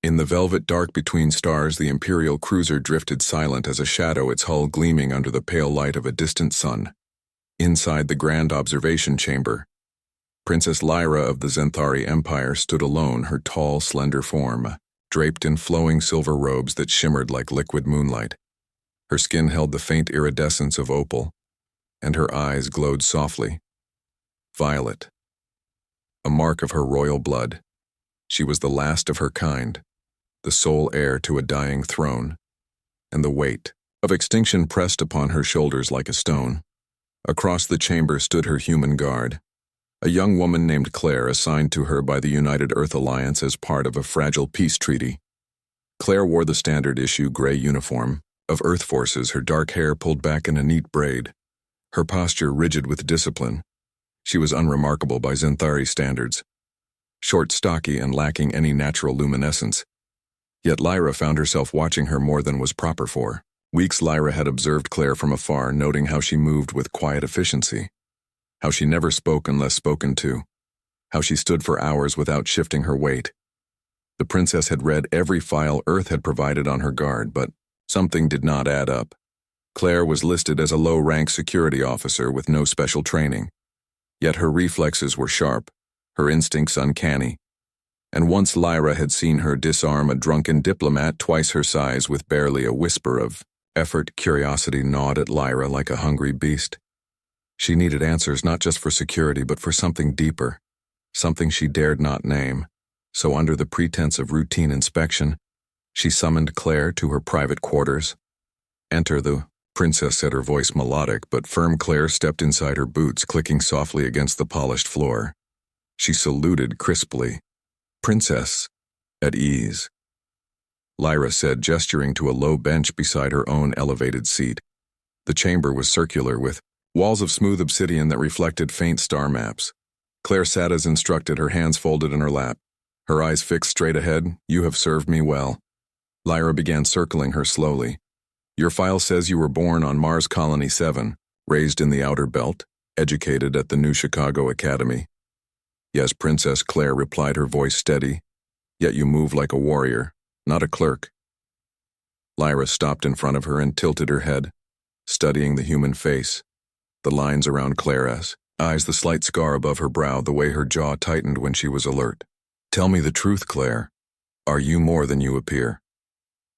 In the velvet dark between stars, the Imperial cruiser drifted silent as a shadow, its hull gleaming under the pale light of a distant sun. Inside the grand observation chamber, Princess Lyra of the Zenthari Empire stood alone, her tall, slender form draped in flowing silver robes that shimmered like liquid moonlight. Her skin held the faint iridescence of opal, and her eyes glowed softly. Violet. A mark of her royal blood. She was the last of her kind, the sole heir to a dying throne, and the weight of extinction pressed upon her shoulders like a stone. Across the chamber stood her human guard, a young woman named Claire, assigned to her by the United Earth Alliance as part of a fragile peace treaty. Claire wore the standard-issue gray uniform of Earth Forces, her dark hair pulled back in a neat braid, her posture rigid with discipline. She was unremarkable by Zenthari standards, short, stocky, and lacking any natural luminescence. Yet Lyra found herself watching her more than was proper for. Weeks Lyra had observed Claire from afar, noting how she moved with quiet efficiency, how she never spoke unless spoken to, how she stood for hours without shifting her weight. The princess had read every file Earth had provided on her guard, but something did not add up. Claire was listed as a low-rank security officer with no special training, yet her reflexes were sharp, her instincts uncanny. And once Lyra had seen her disarm a drunken diplomat twice her size with barely a whisper of effort. Curiosity gnawed at Lyra like a hungry beast. She needed answers not just for security but for something deeper, something she dared not name. So under the pretense of routine inspection, she summoned Claire to her private quarters. "Enter," the princess said, her voice melodic but firm. Claire stepped inside, her boots clicking softly against the polished floor. She saluted crisply. "Princess." "At ease," Lyra said, gesturing to a low bench beside her own elevated seat. The chamber was circular, with walls of smooth obsidian that reflected faint star maps. Claire sat as instructed, her hands folded in her lap, her eyes fixed straight ahead. "You have served me well." Lyra began circling her slowly. "Your file says you were born on Mars Colony 7, raised in the Outer Belt, educated at the New Chicago Academy." "Yes, Princess," Claire replied, her voice steady. "Yet you move like a warrior, not a clerk." Lyra stopped in front of her and tilted her head, studying the human face, the lines around Claire's eyes, the slight scar above her brow, the way her jaw tightened when she was alert. "Tell me the truth, Claire. Are you more than you appear?"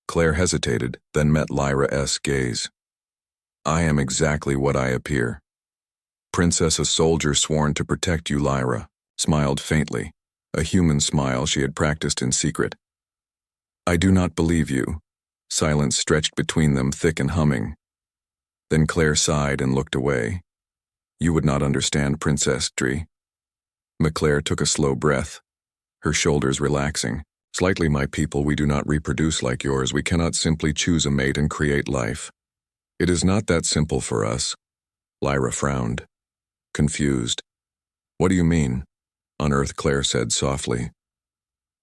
Claire hesitated, then met Lyra's gaze. "I am exactly what I appear." Princess, a soldier sworn to protect you, Lyra smiled faintly, a human smile she had practiced in secret. "I do not believe you." Silence stretched between them, thick and humming. Then Claire sighed and looked away. "You would not understand, Princess Dri." Claire took a slow breath, her shoulders relaxing. "Slightly, my people, we do not reproduce like yours. We cannot simply choose a mate and create life. It is not that simple for us." Lyra frowned, confused. "What do you mean?" On Earth, Claire said softly.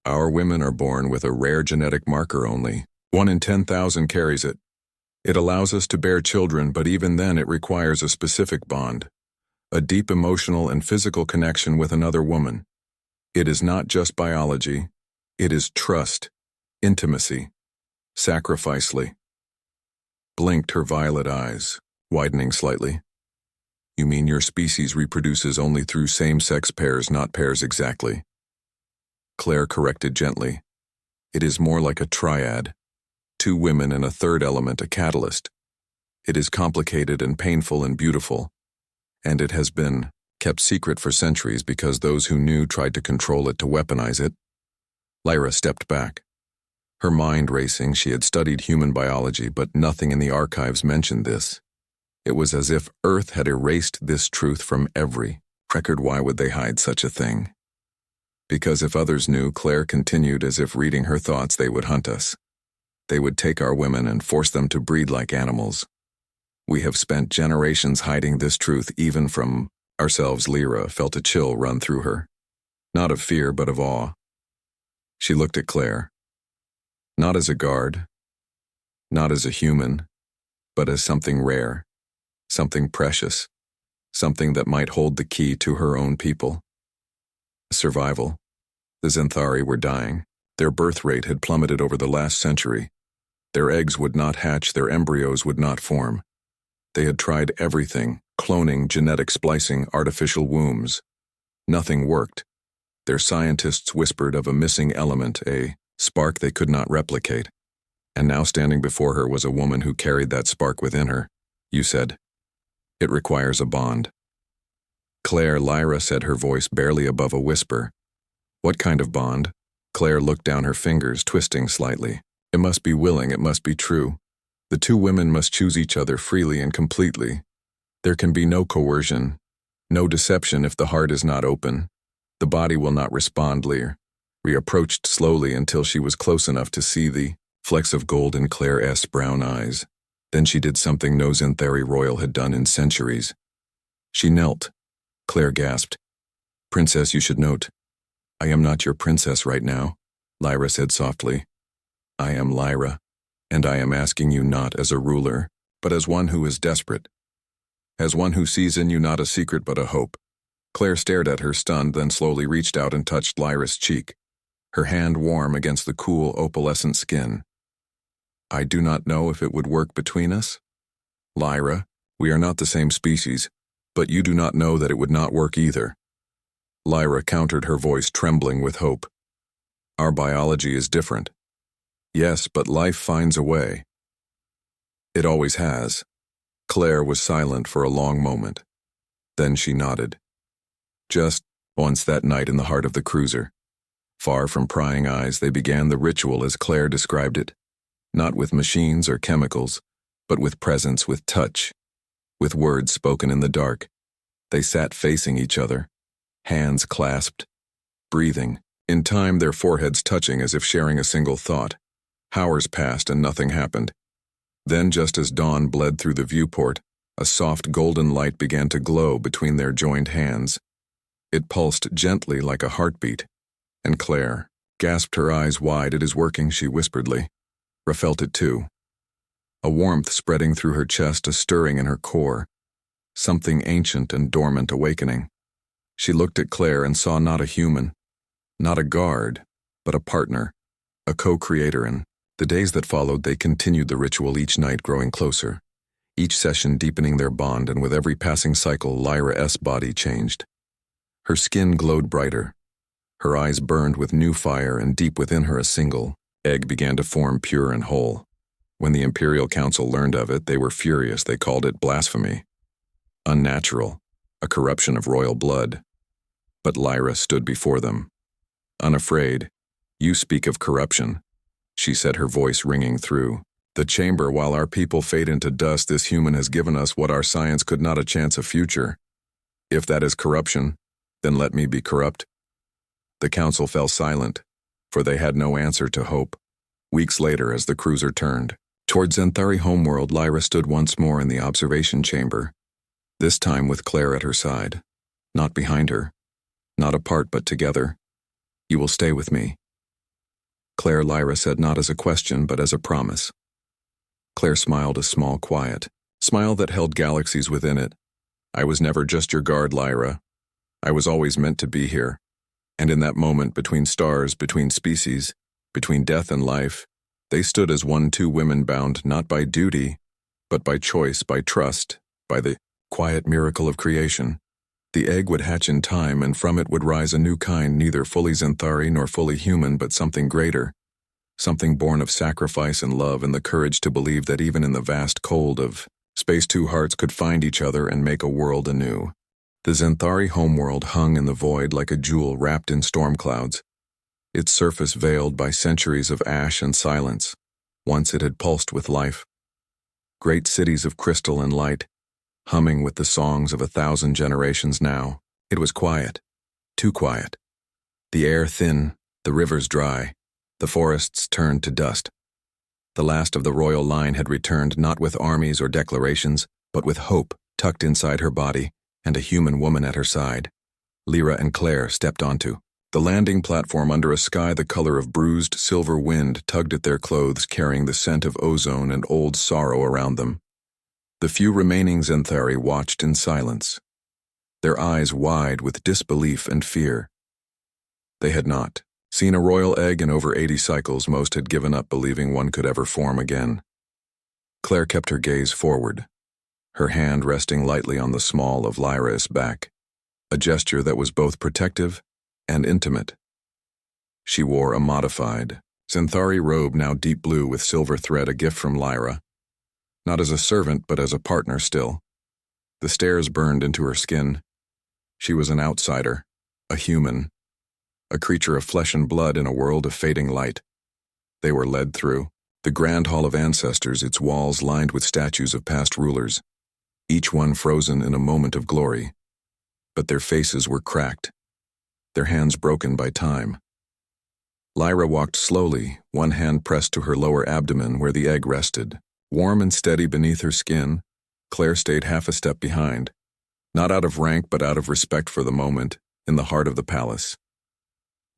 "Our women are born with a rare genetic marker only. 1 in 10,000 carries it. It allows us to bear children, but even then it requires a specific bond, a deep emotional and physical connection with another woman. It is not just biology. It is trust, intimacy, sacrificely." Blinked, her violet eyes widening slightly. "You mean your species reproduces only through same-sex pairs, not pairs exactly?" Claire corrected gently. "It is more like a triad. 2 women and a third element, a catalyst. It is complicated and painful and beautiful, and it has been kept secret for centuries because those who knew tried to control it, to weaponize it." Lyra stepped back, her mind racing. She had studied human biology, but nothing in the archives mentioned this. It was as if Earth had erased this truth from every record. Why would they hide such a thing? "Because if others knew," Claire continued, as if reading her thoughts, "they would hunt us. They would take our women and force them to breed like animals. We have spent generations hiding this truth even from ourselves." Lyra felt a chill run through her, not of fear but of awe. She looked at Claire. Not as a guard, not as a human, but as something rare, something precious, something that might hold the key to her own people. Survival. The Zenthari were dying. Their birth rate had plummeted over the last century. Their eggs would not hatch, their embryos would not form. They had tried everything: cloning, genetic splicing, artificial wombs. Nothing worked. Their scientists whispered of a missing element, a spark they could not replicate. And now standing before her was a woman who carried that spark within her. You said, "It requires a bond." "Claire," Lyra said, her voice barely above a whisper. "What kind of bond?" Claire looked down, her fingers twisting slightly. "It must be willing, it must be true. The two women must choose each other freely and completely. There can be no coercion, no deception if the heart is not open. The body will not respond." Lyra approached slowly until she was close enough to see the flecks of gold in Claire's brown eyes. Then she did something no Xanthari royal had done in centuries. She knelt. Claire gasped. "Princess, you should note, I am not your princess right now," Lyra said softly. "I am Lyra, and I am asking you not as a ruler, but as one who is desperate. As one who sees in you not a secret but a hope." Claire stared at her, stunned, then slowly reached out and touched Lyra's cheek, her hand warm against the cool, opalescent skin. "I do not know if it would work between us. Lyra, we are not the same species, but you do not know that it would not work either." Lyra countered, her voice trembling with hope. "Our biology is different." "Yes, but life finds a way." "It always has." Claire was silent for a long moment. Then she nodded. "Just once that night in the heart of the cruiser. Far from prying eyes, they began the ritual as Claire described it. Not with machines or chemicals, but with presence, with touch, with words spoken in the dark. They sat facing each other, hands clasped, breathing, in time their foreheads touching as if sharing a single thought. Hours passed and nothing happened. Then, just as dawn bled through the viewport, a soft golden light began to glow between their joined hands. It pulsed gently like a heartbeat, and Claire gasped, her eyes wide. "It is working," she whisperedly. Ra felt it too. A warmth spreading through her chest, a stirring in her core, something ancient and dormant awakening. She looked at Claire and saw not a human, not a guard, but a partner, a co-creator. In the days that followed, they continued the ritual, each night growing closer, each session deepening their bond, and with every passing cycle, Lyra's body changed. Her skin glowed brighter, her eyes burned with new fire, and deep within her a single egg began to form, pure and whole. When the Imperial Council learned of it, they were furious. They called it blasphemy, unnatural, a corruption of royal blood. But Lyra stood before them, unafraid. "You speak of corruption," she said, her voice ringing through the chamber. "While our people fade into dust, this human has given us what our science could not, a chance, a future. If that is corruption, then let me be corrupt." The council fell silent, for they had no answer to hope. Weeks later, as the cruiser turned toward Xanthari homeworld, Lyra stood once more in the observation chamber, this time with Claire at her side, not behind her, not apart but together. "You will stay with me." Claire, Lyra said, not as a question but as a promise. Claire smiled, a small, quiet smile that held galaxies within it. "I was never just your guard, Lyra. I was always meant to be here." And in that moment, between stars, between species, between death and life, they stood as one, two women bound not by duty, but by choice, by trust, by the quiet miracle of creation. The egg would hatch in time, and from it would rise a new kind, neither fully Xanthari nor fully human, but something greater, something born of sacrifice and love and the courage to believe that even in the vast cold of space, two hearts could find each other and make a world anew. The Xanthari homeworld hung in the void like a jewel wrapped in storm clouds, its surface veiled by centuries of ash and silence. Once it had pulsed with life. Great cities of crystal and light, humming with the songs of 1,000 generations. Now it was quiet, too quiet. The air thin, the rivers dry, the forests turned to dust. The last of the royal line had returned, not with armies or declarations, but with hope tucked inside her body and a human woman at her side. Lyra and Claire stepped onto the landing platform under a sky the color of bruised silver wind tugged at their clothes, carrying the scent of ozone and old sorrow around them. The few remaining Xanthari watched in silence, their eyes wide with disbelief and fear. They had not Seen a royal egg in over 80 cycles, most had given up believing one could ever form again. Claire kept her gaze forward, her hand resting lightly on the small of Lyra's back, a gesture that was both protective and intimate. She wore a modified Centauri robe, now deep blue with silver thread, a gift from Lyra, not as a servant but as a partner still. The stares burned into her skin. She was an outsider, a human, a creature of flesh and blood in a world of fading light. They were led through the Grand Hall of Ancestors, its walls lined with statues of past rulers, each one frozen in a moment of glory. But their faces were cracked, their hands broken by time. Lyra walked slowly, one hand pressed to her lower abdomen where the egg rested. Warm and steady beneath her skin, Claire stayed half a step behind, not out of rank but out of respect for the moment, in the heart of the palace.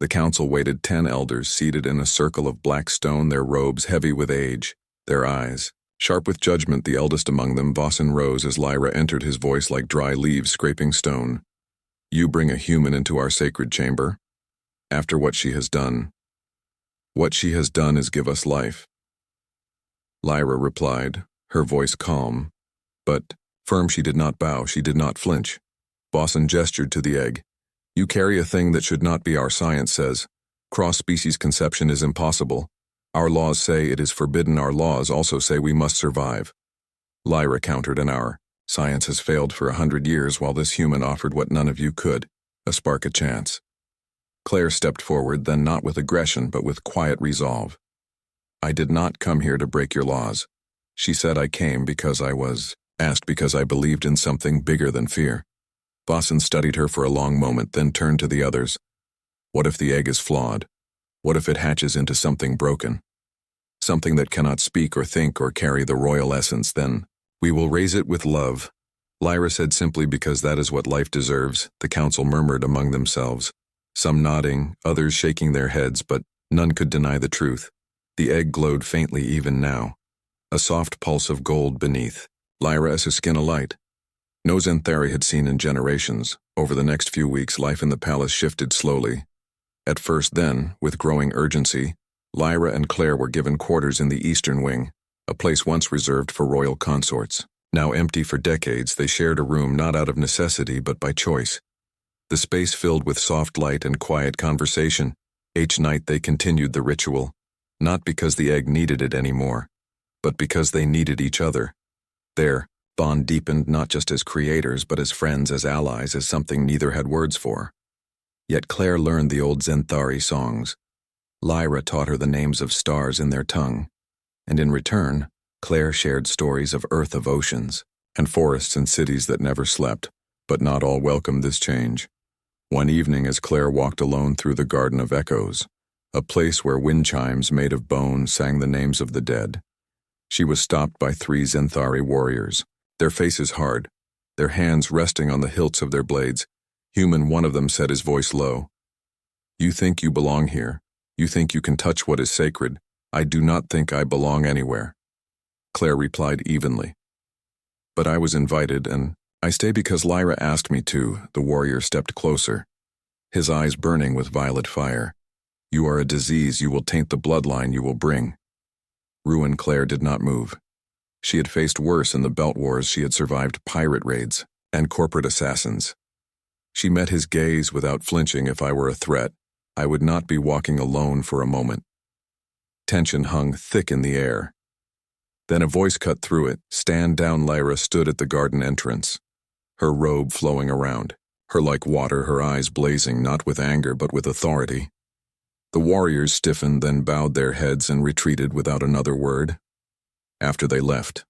The council waited 10 elders seated in a circle of black stone, their robes heavy with age, their eyes sharp with judgment. The eldest among them, Vossen, rose as Lyra entered, his voice like dry leaves scraping stone. You bring a human into our sacred chamber? After what she has done. What she has done is give us life. Lyra replied, her voice calm, but firm. She did not bow, she did not flinch. Vossen gestured to the egg. You carry a thing that should not be. Our science says cross-species conception is impossible. Our laws say it is forbidden. Our laws also say we must survive. Lyra countered, and our science has failed for 100 years while this human offered what none of you could, a spark, a chance. Claire stepped forward, then not with aggression but with quiet resolve. I did not come here to break your laws. She said I came because I was asked, because I believed in something bigger than fear. Vossen studied her for a long moment, then turned to the others. What if the egg is flawed? What if it hatches into something broken? Something that cannot speak or think or carry the royal essence? Then we will raise it with love, Lyra said simply, because that is what life deserves. The council murmured among themselves, some nodding, others shaking their heads, but none could deny the truth. The egg glowed faintly even now, a soft pulse of gold beneath. Lyra's skin alight. No Xanthari had seen in generations. Over the next few weeks, life in the palace shifted slowly. At first, then, with growing urgency, Lyra and Claire were given quarters in the eastern wing, a place once reserved for royal consorts. Now empty for decades, they shared a room not out of necessity but by choice. The space filled with soft light and quiet conversation. Each night they continued the ritual, not because the egg needed it anymore, but because they needed each other. Their bond deepened not just as creators but as friends, as allies, as something neither had words for. Yet Claire learned the old Xanthari songs. Lyra taught her the names of stars in their tongue, and in return, Claire shared stories of earth, of oceans, and forests and cities that never slept, but not all welcomed this change. One evening, as Claire walked alone through the Garden of Echoes, a place where wind chimes made of bone sang the names of the dead, she was stopped by 3 Xanthari warriors, their faces hard, their hands resting on the hilts of their blades. Human, one of them said, his voice low. You think you belong here. You think you can touch what is sacred. I do not think I belong anywhere. Claire replied evenly. But I was invited, and I stay because Lyra asked me to. The warrior stepped closer, his eyes burning with violet fire. You are a disease. You will taint the bloodline you will bring. Ruin. Claire did not move. She had faced worse in the Belt Wars. She had survived pirate raids and corporate assassins. She met his gaze without flinching. If I were a threat, I would not be walking alone for a moment. Tension hung thick in the air. Then a voice cut through it. Stand down. Lyra stood at the garden entrance, her robe flowing around her like water, her eyes blazing not with anger but with authority. The warriors stiffened, then bowed their heads and retreated without another word. After they left,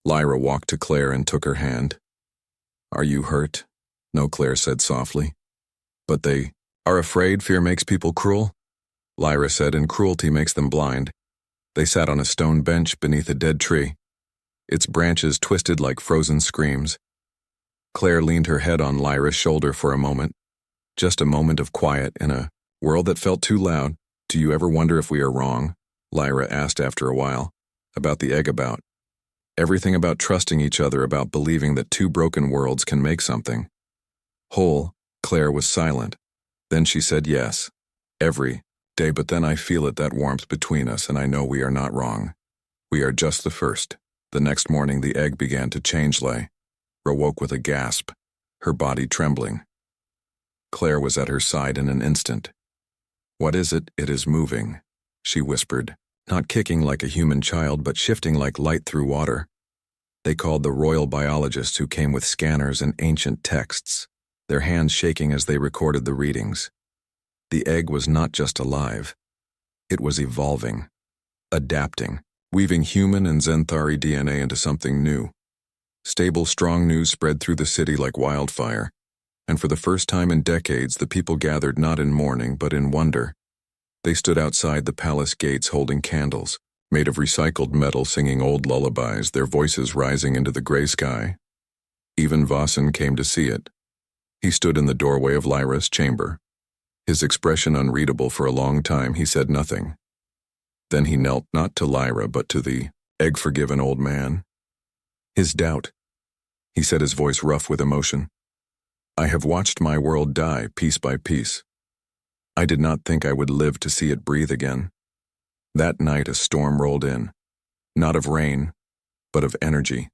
Lyra walked to Claire and took her hand. Are you hurt? No, Claire said softly. But they are afraid. Fear makes people cruel, Lyra said, and cruelty makes them blind. They sat on a stone bench beneath a dead tree, its branches twisted like frozen screams. Claire leaned her head on Lyra's shoulder for a moment, just a moment of quiet in a world that felt too loud. Do you ever wonder if we are wrong? Lyra asked after a while. About the egg, about everything, about trusting each other, about believing that 2 broken worlds can make something whole. Claire was silent. Then she said yes. Every day, but then I feel it, that warmth between us, and I know we are not wrong. We are just the first. The next morning the egg began to change. Lyra awoke with a gasp, her body trembling. Claire was at her side in an instant. What is it? It is moving, she whispered, not kicking like a human child but shifting like light through water. They called the royal biologists who came with scanners and ancient texts, their hands shaking as they recorded the readings. The egg was not just alive. It was evolving, adapting, weaving human and Xanthari DNA into something new. Stable, strong news spread through the city like wildfire, and for the first time in decades the people gathered not in mourning but in wonder. They stood outside the palace gates holding candles, made of recycled metal, singing old lullabies, their voices rising into the gray sky. Even Vossen came to see it. He stood in the doorway of Lyra's chamber. His expression unreadable. For a long time he said nothing. Then he knelt, not to Lyra but to the egg-forgiven old man. His doubt, he said, his voice rough with emotion. I have watched my world die piece by piece. I did not think I would live to see it breathe again. That night a storm rolled in, not of rain, but of energy.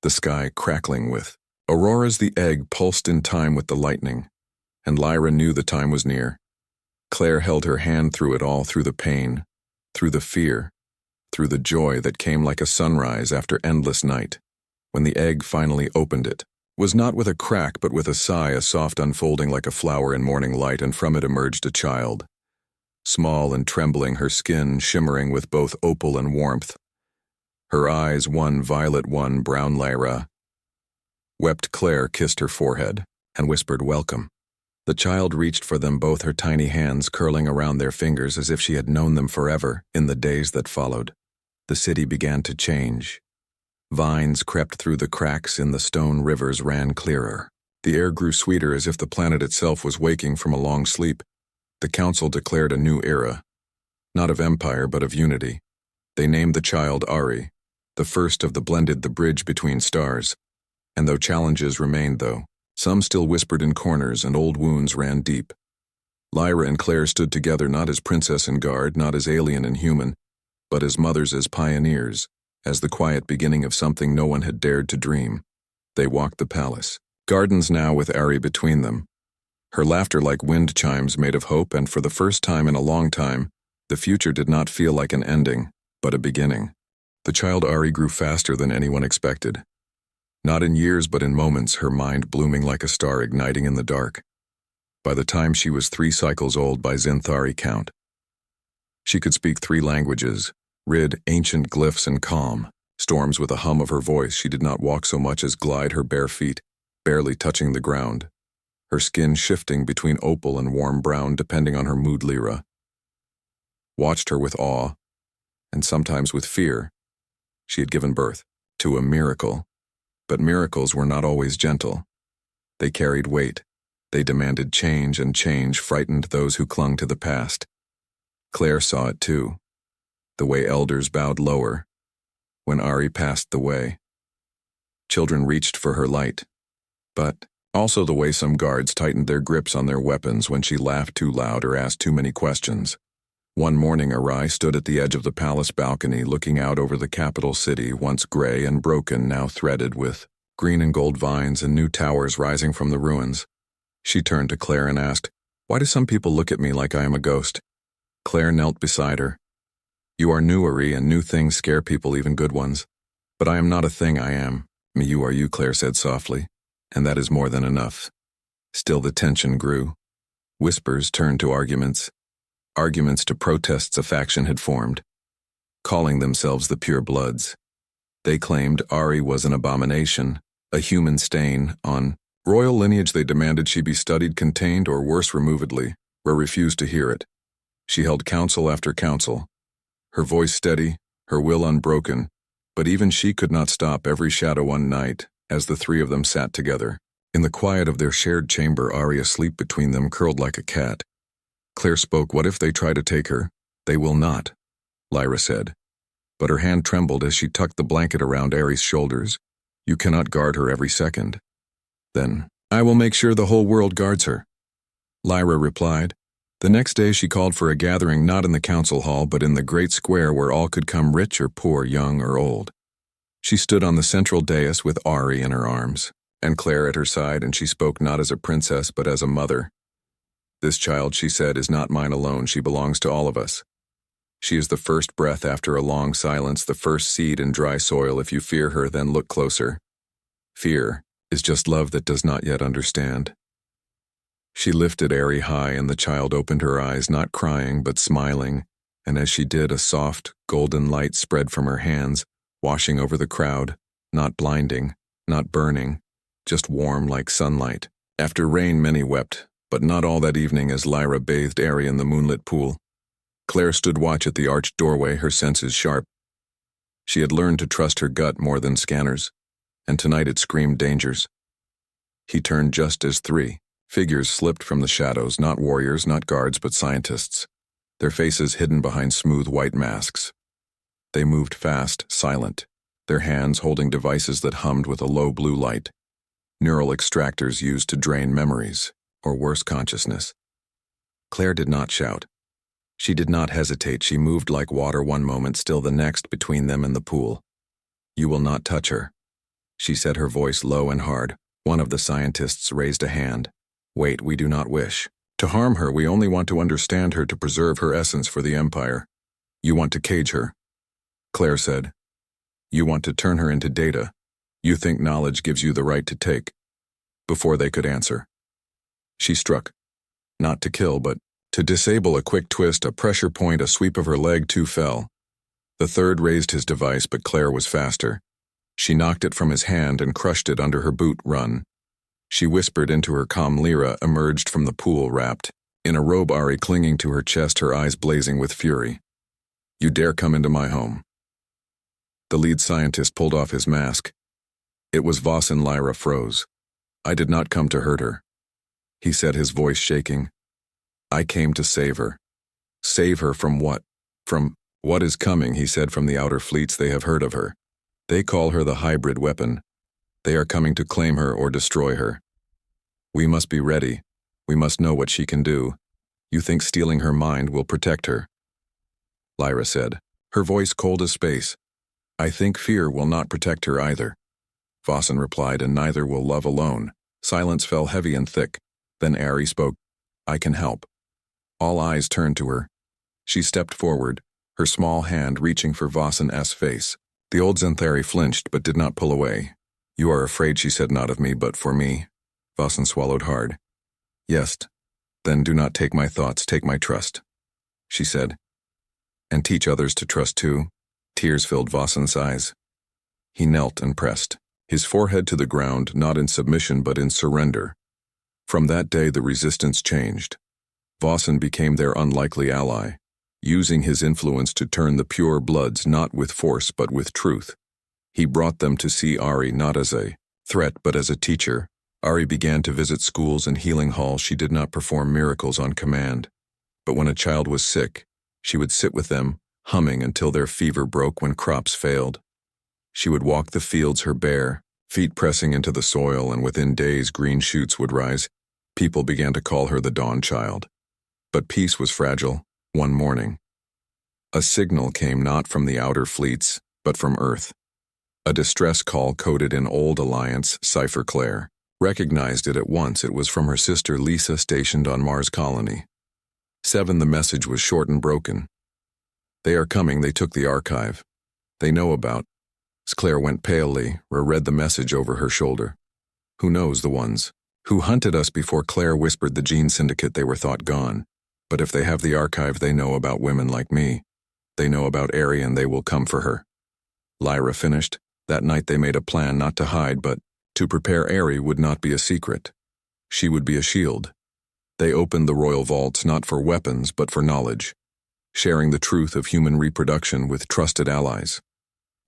The sky crackling with auroras. The egg pulsed in time with the lightning, and Lyra knew the time was near. Claire held her hand through it all, through the pain, through the fear, through the joy that came like a sunrise after endless night. When the egg finally opened, it was not with a crack but with a sigh, a soft unfolding like a flower in morning light, and from it emerged a child. Small and trembling, her skin shimmering with both opal and warmth. Her eyes, one violet, one brown. Lyra wept. Claire kissed her forehead and whispered, "Welcome." The child reached for them both, her tiny hands curling around their fingers as if she had known them forever. In the days that followed, the city began to change. Vines crept through the cracks in the stone, rivers ran clearer. The air grew sweeter, as if the planet itself was waking from a long sleep. The council declared a new era, not of empire but of unity. They named the child Ari, the first of the blended, the bridge between stars. And though challenges remained, though some still whispered in corners and old wounds ran deep, Lyra and Claire stood together, not as princess and guard, not as alien and human, but as mothers, as pioneers, as the quiet beginning of something no one had dared to dream. They walked the palace gardens now with Ari between them, her laughter like wind chimes made of hope, and for the first time in a long time, the future did not feel like an ending, but a beginning. The child Ari grew faster than anyone expected. Not in years but in moments, her mind blooming like a star igniting in the dark. By the time she was 3 cycles old by Xanthari count, she could speak 3 languages, read ancient glyphs and calm storms with a hum of her voice. She did not walk so much as glide, her bare feet barely touching the ground, her skin shifting between opal and warm brown depending on her mood. Lyra watched her with awe, and sometimes with fear. She had given birth to a miracle, but miracles were not always gentle. They carried weight. They demanded change, and change frightened those who clung to the past. Claire saw it too, the way elders bowed lower when Ari passed the way. Children reached for her light, but also the way some guards tightened their grips on their weapons when she laughed too loud or asked too many questions. One morning Ari stood at the edge of the palace balcony looking out over the capital city, once gray and broken, now threaded with green and gold vines and new towers rising from the ruins. She turned to Claire and asked, "Why do some people look at me like I am a ghost?" Claire knelt beside her. "You are new, Ari, and new things scare people, even good ones. But I am not a thing, I am. You are you," Claire said softly, "and that is more than enough." Still the tension grew. Whispers turned to arguments to protests a faction had formed, calling themselves the Pure Bloods. They claimed Ari was an abomination, a human stain on royal lineage. They demanded she be studied, contained, or worse, removedly. Rhea refused to hear it. She held council after council, her voice steady, her will unbroken, but even she could not stop every shadow. One night, as the 3 of them sat together, in the quiet of their shared chamber, Ari asleep between them, curled like a cat, Claire spoke. "What if they try to take her?" "They will not," Lyra said, but her hand trembled as she tucked the blanket around Ari's shoulders. "You cannot guard her every second." "Then I will make sure the whole world guards her," Lyra replied. The next day she called for a gathering not in the council hall but in the great square where all could come, rich or poor, young or old. She stood on the central dais with Ari in her arms, and Claire at her side, and she spoke not as a princess but as a mother. "This child," she said, "is not mine alone, she belongs to all of us. She is the first breath after a long silence, the first seed in dry soil. If you fear her, then look closer. Fear is just love that does not yet understand." She lifted Ari high, and the child opened her eyes, not crying but smiling, and as she did, a soft, golden light spread from her hands, washing over the crowd, not blinding, not burning, just warm like sunlight. After rain many wept, but not all that evening as Lyra bathed Ari in the moonlit pool. Claire stood watch at the arched doorway, her senses sharp. She had learned to trust her gut more than scanners, and tonight it screamed dangers. He turned just as three figures slipped from the shadows, not warriors, not guards, but scientists, their faces hidden behind smooth white masks. They moved fast, silent, their hands holding devices that hummed with a low blue light, neural extractors used to drain memories, or worse, consciousness. Claire did not shout. She did not hesitate. She moved like water one moment, still the next, between them and the pool. "You will not touch her," she said, her voice low and hard. One of the scientists raised a hand. "Wait, we do not wish to harm her. We only want to understand her, to preserve her essence for the Empire." "You want to cage her," Claire said. "You want to turn her into data. You think knowledge gives you the right to take." Before they could answer, she struck. Not to kill, but to disable. A quick twist, a pressure point, a sweep of her leg, two fell. The third raised his device, but Claire was faster. She knocked it from his hand and crushed it under her boot. "Run." She whispered into her calm. Lyra emerged from the pool, wrapped in a robe, Ari clinging to her chest, her eyes blazing with fury. "You dare come into my home?" The lead scientist pulled off his mask. It was Voss, and Lyra froze. "I did not come to hurt her," he said, his voice shaking. "I came to save her." "Save her from what?" "From what is coming," he said. "From the outer fleets. They have heard of her. They call her the hybrid weapon. They are coming to claim her or destroy her. We must be ready. We must know what she can do. You think stealing her mind will protect her?" Lyra said, her voice cold as space. "I think fear will not protect her either." Vossen replied, "And neither will love alone." Silence fell heavy and thick. Then Ari spoke. "I can help." All eyes turned to her. She stepped forward, her small hand reaching for Vossen's face. The old Zenthari flinched but did not pull away. "You are afraid," she said, "not of me, but for me." Vossen swallowed hard. "Yes, then do not take my thoughts, take my trust," she said. "And teach others to trust too." Tears filled Vossen's eyes. He knelt and pressed his forehead to the ground, not in submission but in surrender. From that day the resistance changed. Vossen became their unlikely ally, using his influence to turn the pure bloods not with force but with truth. He brought them to see Ari not as a threat but as a teacher. Ari began to visit schools and healing halls. She did not perform miracles on command, but when a child was sick, she would sit with them, humming until their fever broke when crops failed. She would walk the fields, her bare feet pressing into the soil, and within days green shoots would rise. People began to call her the Dawn Child. But peace was fragile. One morning, a signal came not from the outer fleets, but from Earth. A distress call coded in Old Alliance cipher. Claire recognized it at once. It was from her sister Lisa, stationed on Mars Colony 7. The message was short and broken. "They are coming. They took the archive. They know about..." Claire went palely, or read the message over her shoulder. "Who knows? The ones who hunted us before." Claire whispered, "The Gene Syndicate. They were thought gone. But if they have the archive, they know about women like me. They know about Ari, and they will come for her." Lyra finished. That night they made a plan, not to hide, but to prepare. Ari would not be a secret. She would be a shield. They opened the royal vaults not for weapons, but for knowledge, sharing the truth of human reproduction with trusted allies.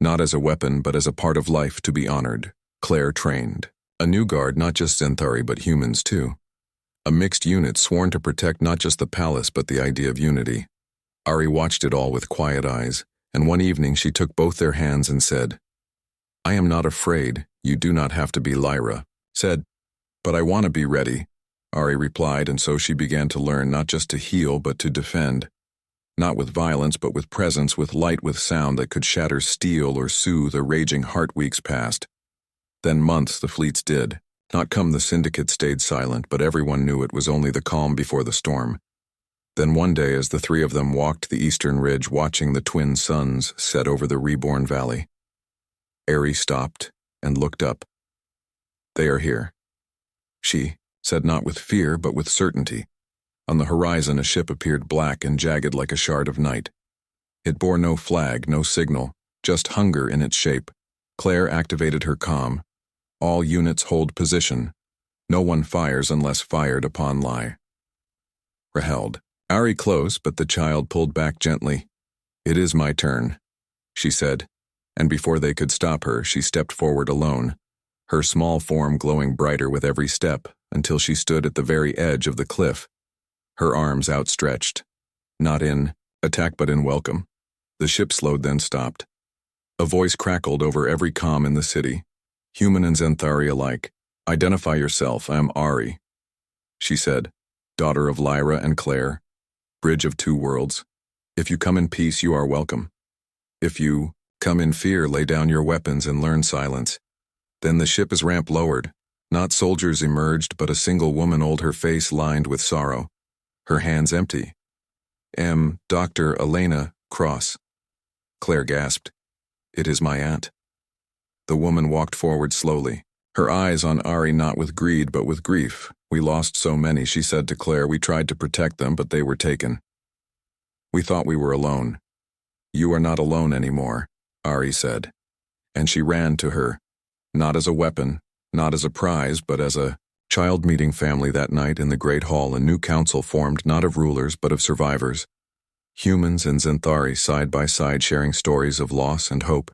Not as a weapon, but as a part of life to be honored. Claire trained a new guard, not just Zenthari, but humans too. A mixed unit sworn to protect not just the palace, but the idea of unity. Ari watched it all with quiet eyes, and one evening she took both their hands and said, "I am not afraid. You do not have to be." Lyra said, "But I want to be ready." Ari replied, and so she began to learn not just to heal but to defend. Not with violence but with presence, with light, with sound that could shatter steel or soothe a raging heart. Weeks passed. Then months the fleets did. Not come the syndicate stayed silent, but everyone knew it was only the calm before the storm. Then one day, as the three of them walked the eastern ridge, watching the twin suns set over the reborn valley, Ari stopped and looked up. "They are here," she said, not with fear but with certainty. On the horizon a ship appeared, black and jagged like a shard of night. It bore no flag, no signal, just hunger in its shape. Claire activated her comm. "All units hold position. No one fires unless fired upon lie." Raheld. Ari close, but the child pulled back gently. "It is my turn," she said, and before they could stop her, she stepped forward alone, her small form glowing brighter with every step, until she stood at the very edge of the cliff, her arms outstretched, not in attack but in welcome. The ship slowed, then stopped. A voice crackled over every comm in the city, human and Xanthari alike. "Identify yourself, I am Ari," she said, "daughter of Lyra and Claire, bridge of two worlds. If you come in peace, you are welcome. If you come in fear, lay down your weapons and learn silence." Then the ship's ramp lowered. Not soldiers emerged, but a single woman, old, her face lined with sorrow, her hands empty. Dr. Elena Cross." Claire gasped. "It is my aunt." The woman walked forward slowly, her eyes on Ari, not with greed but with grief. "We lost so many," she said to Claire. "We tried to protect them, but they were taken. We thought we were alone." "You are not alone anymore," Ari said. And she ran to her, not as a weapon, not as a prize, but as a child. Meeting family that night in the great hall, a new council formed, not of rulers but of survivors. Humans and Xanthari side by side, sharing stories of loss and hope.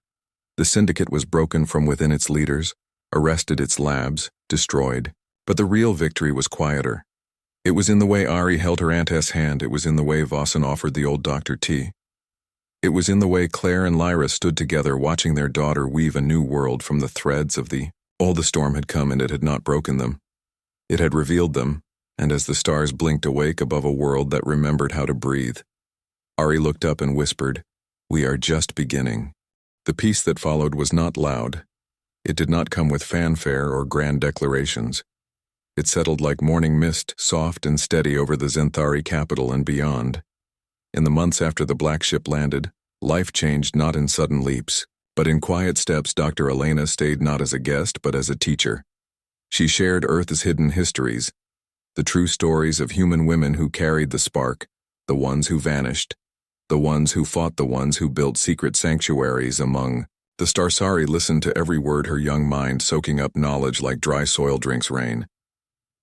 The syndicate was broken from within its leaders, arrested, its labs destroyed. But the real victory was quieter. It was in the way Ari held her aunt's hand. It was in the way Vossen offered the old doctor tea. It was in the way Claire and Lyra stood together, watching their daughter weave a new world from the threads of the old. The storm had come, and it had not broken them. It had revealed them, and as the stars blinked awake above a world that remembered how to breathe, Ari looked up and whispered, "We are just beginning." The peace that followed was not loud. It did not come with fanfare or grand declarations. It settled like morning mist, soft and steady over the Xanthari capital and beyond. In the months after the black ship landed, life changed, not in sudden leaps, but in quiet steps. Dr. Elena stayed not as a guest but as a teacher. She shared Earth's hidden histories, the true stories of human women who carried the spark, the ones who vanished, the ones who fought, the ones who built secret sanctuaries among the Starsari. Listened to every word, her young mind soaking up knowledge like dry soil drinks rain.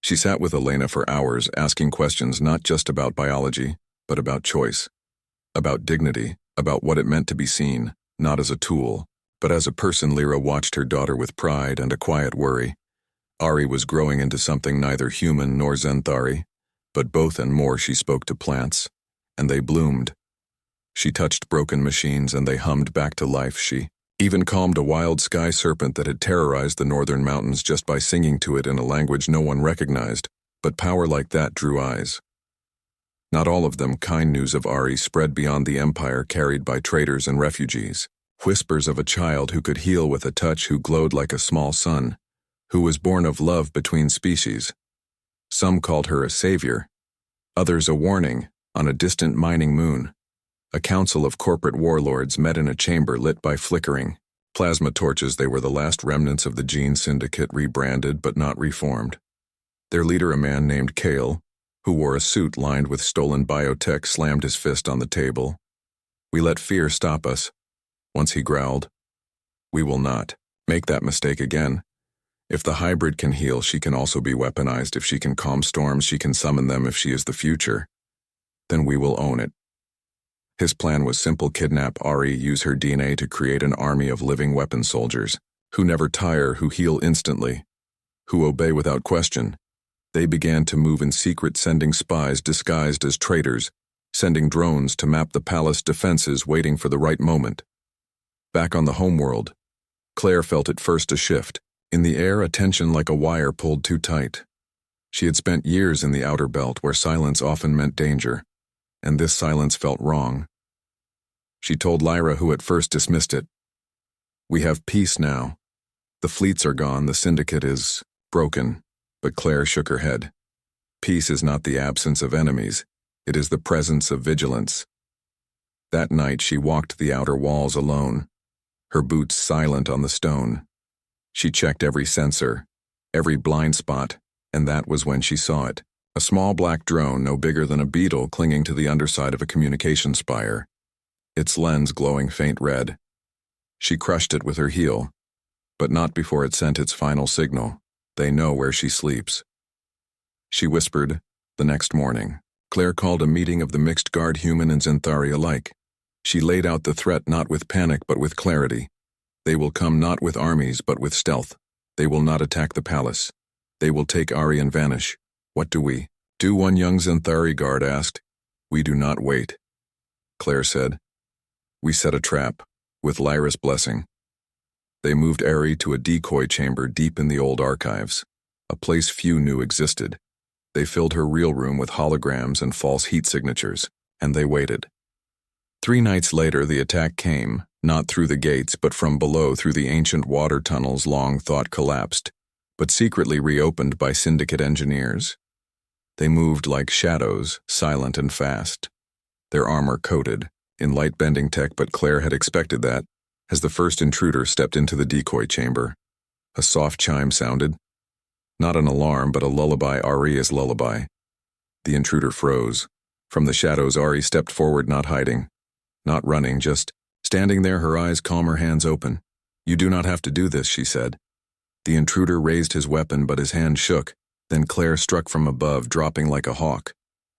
She sat with Elena for hours, asking questions not just about biology, but about choice, about dignity, about what it meant to be seen, not as a tool, but as a person. Lyra watched her daughter with pride and a quiet worry. Ari was growing into something neither human nor Xanthari, but both and more. She spoke to plants, and they bloomed. She touched broken machines, and they hummed back to life. She even calmed a wild sky serpent that had terrorized the northern mountains just by singing to it in a language no one recognized, but power like that drew eyes. Not all of them. Kind news of Ari spread beyond the empire, carried by traders and refugees. Whispers of a child who could heal with a touch, who glowed like a small sun, who was born of love between species. Some called her a savior, others a warning, on a distant mining moon. A council of corporate warlords met in a chamber lit by flickering plasma torches. They were the last remnants of the Gene Syndicate, rebranded but not reformed. Their leader, a man named Kale, who wore a suit lined with stolen biotech, slammed his fist on the table. "We let fear stop us." Once he growled, "We will not make that mistake again. If the hybrid can heal, she can also be weaponized. If she can calm storms, she can summon them. If she is the future, then we will own it." His plan was simple: kidnap Ari, use her DNA to create an army of living weapon soldiers, who never tire, who heal instantly, who obey without question. They began to move in secret, sending spies disguised as traitors, sending drones to map the palace defenses, waiting for the right moment. Back on the homeworld, Claire felt at first a shift. In the air, a tension like a wire pulled too tight. She had spent years in the outer belt where silence often meant danger, and this silence felt wrong. She told Lyra, who at first dismissed it. "We have peace now. The fleets are gone, the syndicate is broken," but Claire shook her head. Peace is not the absence of enemies, it is the presence of vigilance. That night she walked the outer walls alone, her boots silent on the stone. She checked every sensor, every blind spot, and that was when she saw it. A small black drone no bigger than a beetle clinging to the underside of a communication spire, its lens glowing faint red. She crushed it with her heel, but not before it sent its final signal. They know where she sleeps. She whispered, the next morning. Claire called a meeting of the mixed guard human and Xanthari alike. She laid out the threat not with panic but with clarity. They will come not with armies but with stealth. They will not attack the palace. They will take Ari and vanish. What do we do? One young Xanthari guard asked. We do not wait, Claire said. We set a trap, with Lyra's blessing. They moved Ari to a decoy chamber deep in the old archives, a place few knew existed. They filled her real room with holograms and false heat signatures, and they waited. 3 nights later the attack came, not through the gates but from below through the ancient water tunnels long thought collapsed, but secretly reopened by syndicate engineers. They moved like shadows, silent and fast. Their armor coated, in light-bending tech, but Claire had expected that, as the first intruder stepped into the decoy chamber. A soft chime sounded. Not an alarm, but a lullaby, Ari's lullaby. The intruder froze. From the shadows Ari stepped forward, not hiding, not running, just standing there, her eyes calm, her hands open. You do not have to do this, she said. The intruder raised his weapon, but his hand shook. Then Claire struck from above, dropping like a hawk.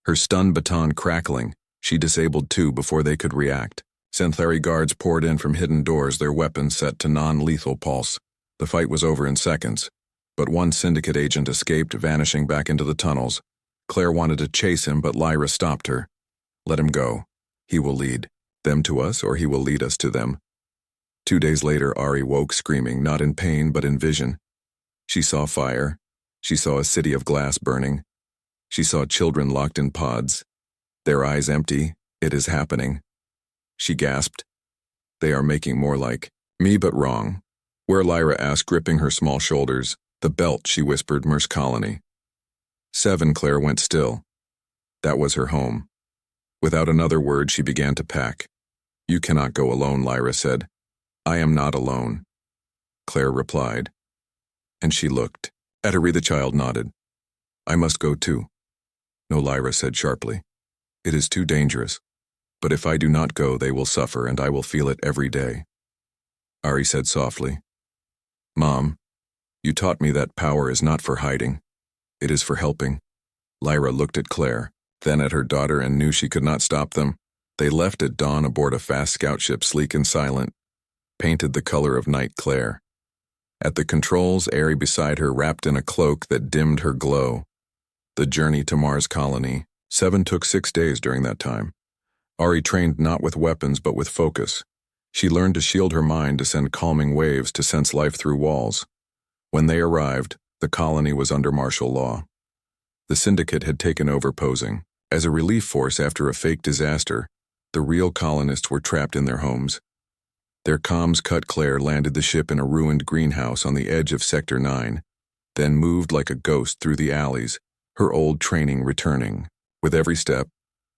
Her stun baton crackling, she disabled 2 before they could react. Xanthari guards poured in from hidden doors, their weapons set to non-lethal pulse. The fight was over in seconds, but one syndicate agent escaped, vanishing back into the tunnels. Claire wanted to chase him, but Lyra stopped her. Let him go. He will lead them to us, or he will lead us to them. 2 days later, Ari woke screaming, not in pain but in vision. She saw fire. She saw a city of glass burning. She saw children locked in pods, their eyes empty. It is happening. She gasped. They are making more like me, but wrong. Where? Lyra asked, gripping her small shoulders. The belt, she whispered, Merce Colony. 7. Claire went still. That was her home. Without another word, she began to pack. You cannot go alone, Lyra said. I am not alone, Claire replied. And she looked. At her, the child nodded. I must go too. No, Lyra said sharply. It is too dangerous. But if I do not go, they will suffer, and I will feel it every day. Ari said softly. Mom, you taught me that power is not for hiding. It is for helping. Lyra looked at Claire, then at her daughter, and knew she could not stop them. They left at dawn aboard a fast scout ship, sleek and silent, painted the color of night Claire. At the controls, Ari beside her, wrapped in a cloak that dimmed her glow. The journey to Mars colony. 7 took 6 days during that time. Ari trained not with weapons but with focus. She learned to shield her mind, to send calming waves, to sense life through walls. When they arrived, the colony was under martial law. The syndicate had taken over, posing as a relief force after a fake disaster. The real colonists were trapped in their homes. Their comms cut. Claire landed the ship in a ruined greenhouse on the edge of Sector 9, then moved like a ghost through the alleys, her old training returning. With every step,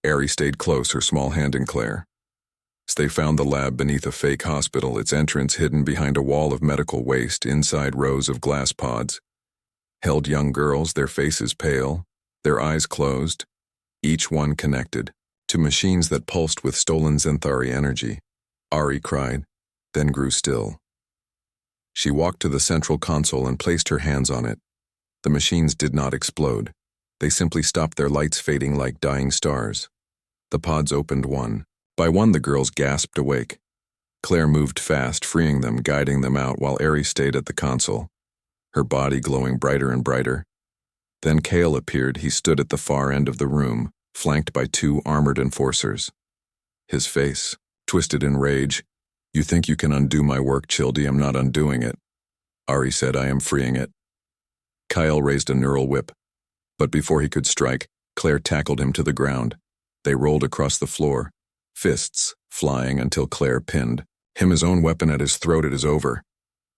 Ari stayed close, her small hand in Claire. As they found the lab beneath a fake hospital, its entrance hidden behind a wall of medical waste, inside rows of glass pods. Held young girls, their faces pale, their eyes closed, each one connected to machines that pulsed with stolen Xanthari energy. Ari cried, then grew still. She walked to the central console and placed her hands on it. The machines did not explode. They simply stopped, their lights fading like dying stars. The pods opened one. By one, the girls gasped awake. Claire moved fast, freeing them, guiding them out, while Ari stayed at the console, her body glowing brighter and brighter. Then Kale appeared. He stood at the far end of the room, flanked by 2 armored enforcers. His face twisted in rage. You think you can undo my work, Childy? I'm not undoing it. Ari said, I am freeing it. Kyle raised a neural whip. But before he could strike, Claire tackled him to the ground. They rolled across the floor, fists flying until Claire pinned him, his own weapon at his throat. It is over,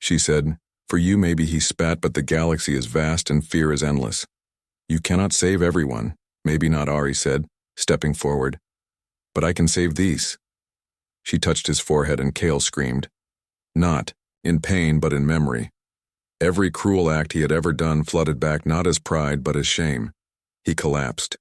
she said. For you maybe, he spat, but the galaxy is vast and fear is endless. You cannot save everyone. Maybe not, Ari said, stepping forward. But I can save these. She touched his forehead and Kale screamed. Not in pain, but in memory. Every cruel act he had ever done flooded back, not as pride, but as shame. He collapsed.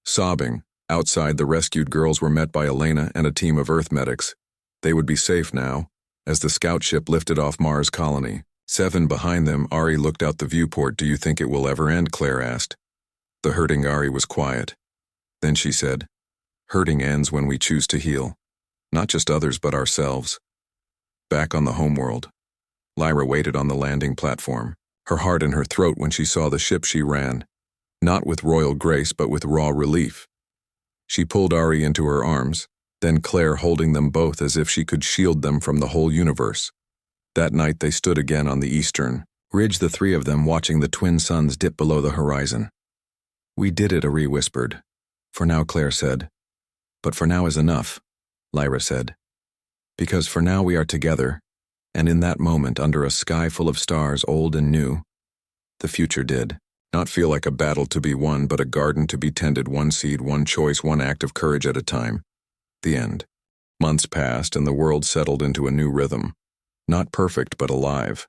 Sobbing, outside, the rescued girls were met by Elena and a team of Earth medics. They would be safe now, as the scout ship lifted off Mars colony. 7 behind them, Ari looked out the viewport. Do you think it will ever end? Claire asked. The hurting Ari was quiet. Then she said, hurting ends when we choose to heal. Not just others, but ourselves. Back on the homeworld, Lyra waited on the landing platform, her heart in her throat when she saw the ship. She ran, not with royal grace, but with raw relief. She pulled Ari into her arms, then Claire holding them both as if she could shield them from the whole universe. That night they stood again on the eastern ridge, the 3 of them watching the twin suns dip below the horizon. We did it, Ari whispered. For now, Claire said. But for now is enough, Lyra said. Because for now we are together, and in that moment, under a sky full of stars, old and new, the future did not feel like a battle to be won, but a garden to be tended, one seed, one choice, one act of courage at a time. The end. Months passed and the world settled into a new rhythm. Not perfect, but alive.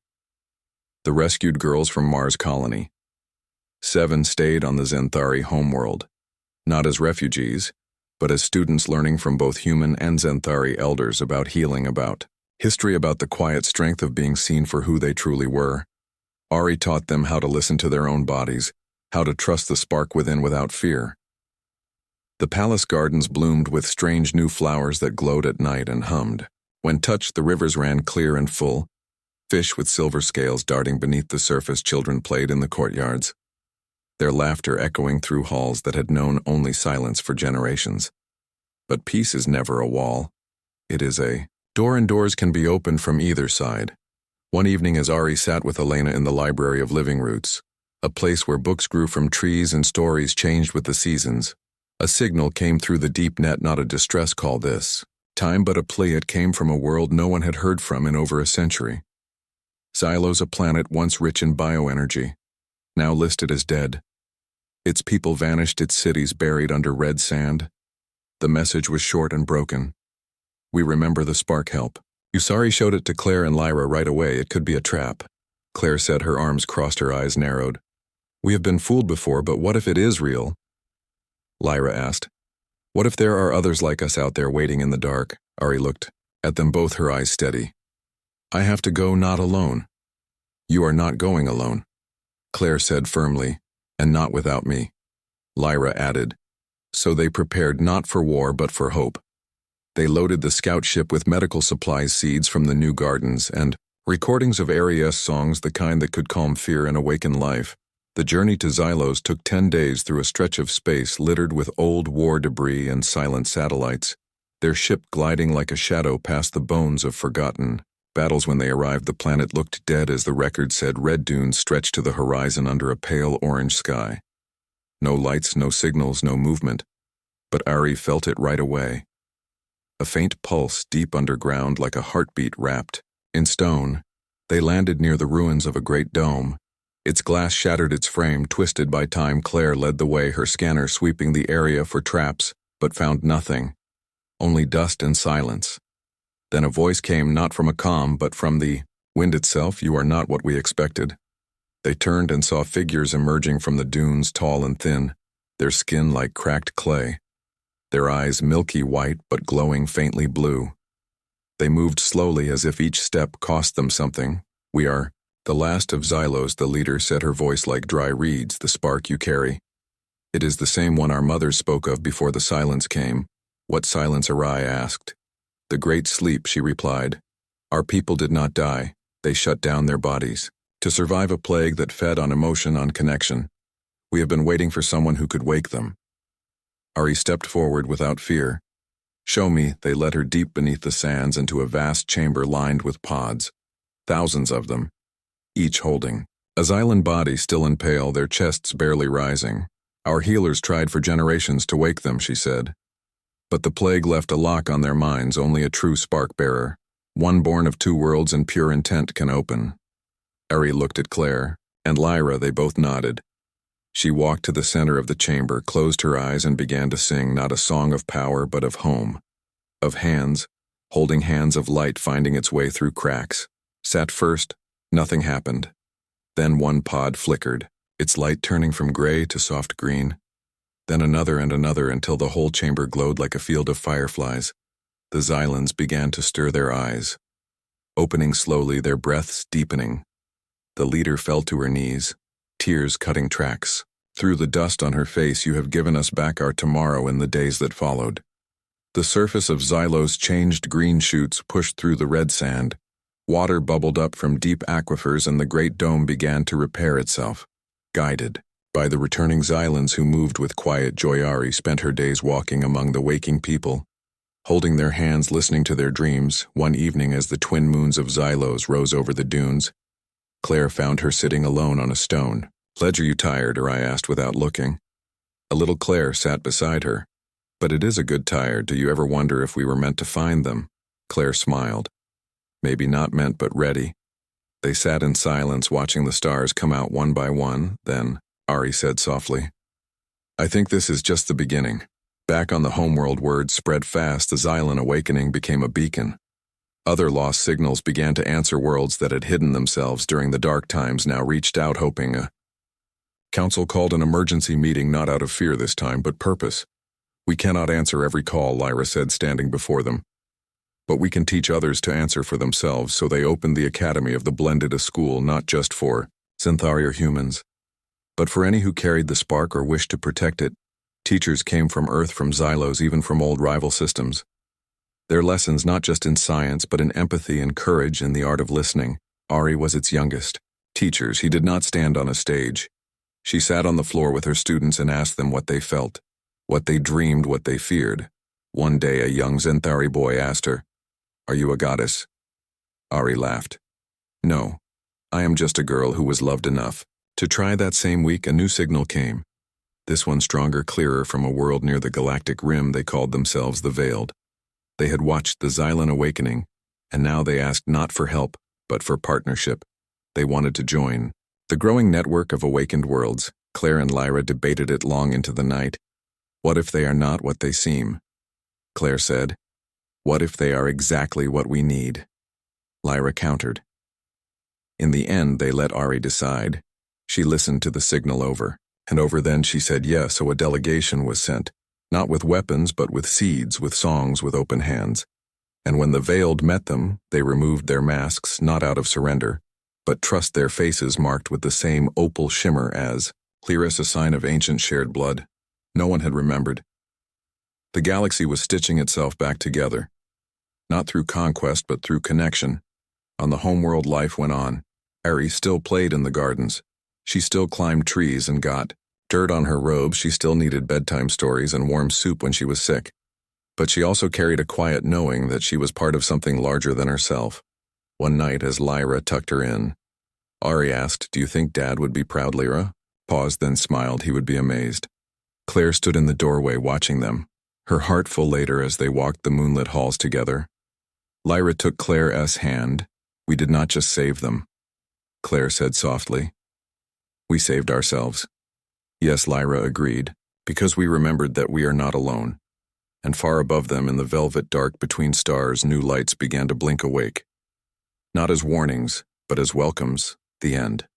The rescued girls from Mars colony. 7 stayed on the Zenthari homeworld, not as refugees, but as students learning from both human and Zenthari elders about healing, about history, about the quiet strength of being seen for who they truly were. Ari taught them how to listen to their own bodies, how to trust the spark within without fear. The palace gardens bloomed with strange new flowers that glowed at night and hummed. When touched, the rivers ran clear and full, fish with silver scales darting beneath the surface. Children played in the courtyards, their laughter echoing through halls that had known only silence for generations. But peace is never a wall. It is a door, and doors can be opened from either side. One evening, as Ari sat with Elena in the library of Living Roots, a place where books grew from trees and stories changed with the seasons, a signal came through the deep net, not a distress call this time, but a plea. It came from a world no one had heard from in over a century. Xylos, a planet once rich in bioenergy, now listed as dead. Its people vanished, its cities buried under red sand. The message was short and broken. We remember the spark help. Usari showed it to Claire and Lyra right away. It could be a trap, Claire said, her arms crossed, her eyes narrowed. We have been fooled before, but what if it is real? Lyra asked. What if there are others like us out there waiting in the dark? Ari looked at them both, her eyes steady. I have to go, not alone. You are not going alone, Claire said firmly, and not without me, Lyra added. So they prepared not for war but for hope. They loaded the scout ship with medical supplies, seeds from the new gardens, and recordings of Aries songs, the kind that could calm fear and awaken life. The journey to Xylos took 10 days through a stretch of space littered with old war debris and silent satellites, their ship gliding like a shadow past the bones of forgotten battles. When they arrived, the planet looked dead, as the record said. Red dunes stretched to the horizon under a pale orange sky. No lights, no signals, no movement. But Ari felt it right away. A faint pulse deep underground, like a heartbeat wrapped in stone. They landed near the ruins of a great dome. Its glass shattered, its frame twisted by time. Claire led the way, her scanner sweeping the area for traps, but found nothing. Only dust and silence. Then a voice came, not from a comm, but from the wind itself. You are not what we expected. They turned and saw figures emerging from the dunes, tall and thin, their skin like cracked clay, their eyes milky white but glowing faintly blue. They moved slowly, as if each step cost them something. We are the last of Xylos, the leader said, her voice like dry reeds. The spark you carry, it is the same one our mothers spoke of before the silence came. What silence? Arai asked. The great sleep, she replied. Our people did not die. They shut down their bodies to survive a plague that fed on emotion, on connection. We have been waiting for someone who could wake them. Ari stepped forward without fear. Show me. They led her deep beneath the sands into a vast chamber lined with pods, thousands of them, each holding A Xylan body still and pale, their chests barely rising. Our healers tried for generations to wake them, she said. But the plague left a lock on their minds only a true spark-bearer, one born of two worlds and pure intent, can open. Ari looked at Claire, and Lyra. They both nodded. She walked to the center of the chamber, closed her eyes, and began to sing not a song of power but of home. Of hands, holding hands of light finding its way through cracks. At first, nothing happened. Then one pod flickered, its light turning from gray to soft green. Then another and another until the whole chamber glowed like a field of fireflies. The Xylans began to stir their eyes, opening slowly, their breaths deepening. The leader fell to her knees, tears cutting tracks. Through the dust on her face, you have given us back our tomorrow in the days that followed. The surface of Xylos changed, green shoots pushed through the red sand. Water bubbled up from deep aquifers and the great dome began to repair itself. Guided by the returning Xylans who moved with quiet joy, Ari spent her days walking among the waking people, holding their hands, listening to their dreams. One evening, as the twin moons of Xylos rose over the dunes, Claire found her sitting alone on a stone. "Ledge, are you tired?" I asked without looking. A little Claire sat beside her. "But it is a good tired. Do you ever wonder if we were meant to find them?" Claire smiled. "Maybe not meant, but ready." They sat in silence, watching the stars come out one by one. Then Ari said softly, "I think this is just the beginning." Back on the homeworld, word spread fast. The Xylan awakening became a beacon. Other lost signals began to answer. Worlds that had hidden themselves during the dark times now reached out, hoping. A council called an emergency meeting, not out of fear this time, but purpose. "We cannot answer every call," Lyra said, standing before them. "But we can teach others to answer for themselves," so they opened the Academy of the Blended, a school not just for Synthari or humans, but for any who carried the spark or wished to protect it. Teachers came from Earth, from Xylos, even from old rival systems. Their lessons not just in science, but in empathy and courage and the art of listening. Ari was its youngest. Teachers, he did not stand on a stage. She sat on the floor with her students and asked them what they felt, what they dreamed, what they feared. One day, a young Xanthari boy asked her, "Are you a goddess?" Ari laughed. "No, I am just a girl who was loved enough to try." That same week, a new signal came. This one stronger, clearer, from a world near the galactic rim. They called themselves the Veiled. They had watched the Xylan awakening, and now they asked not for help, but for partnership. They wanted to join the growing network of awakened worlds. Claire and Lyra debated it long into the night. What if they are not what they seem? Claire said, "What if they are exactly what we need?" Lyra countered. In the end, they let Ari decide. She listened to the signal over and over, then she said yes, so a delegation was sent, not with weapons, but with seeds, with songs, with open hands. And when the Veiled met them, they removed their masks, not out of surrender, but trust, their faces marked with the same opal shimmer as clear as a sign of ancient shared blood. No one had remembered. The galaxy was stitching itself back together, not through conquest, but through connection. On the homeworld, life went on. Ari still played in the gardens. She still climbed trees and got dirt on her robes. She still needed bedtime stories and warm soup when she was sick. But she also carried a quiet knowing that she was part of something larger than herself. One night, as Lyra tucked her in, Ari asked, "Do you think Dad would be proud?" Lyra paused, then smiled. He would be amazed. Claire stood in the doorway watching them, her heart full later as they walked the moonlit halls together. Lyra took Claire's hand. "We did not just save them," Claire said softly. "We saved ourselves." "Yes," Lyra agreed, "because we remembered that we are not alone." And far above them, in the velvet dark between stars, new lights began to blink awake. Not as warnings, but as welcomes. The end.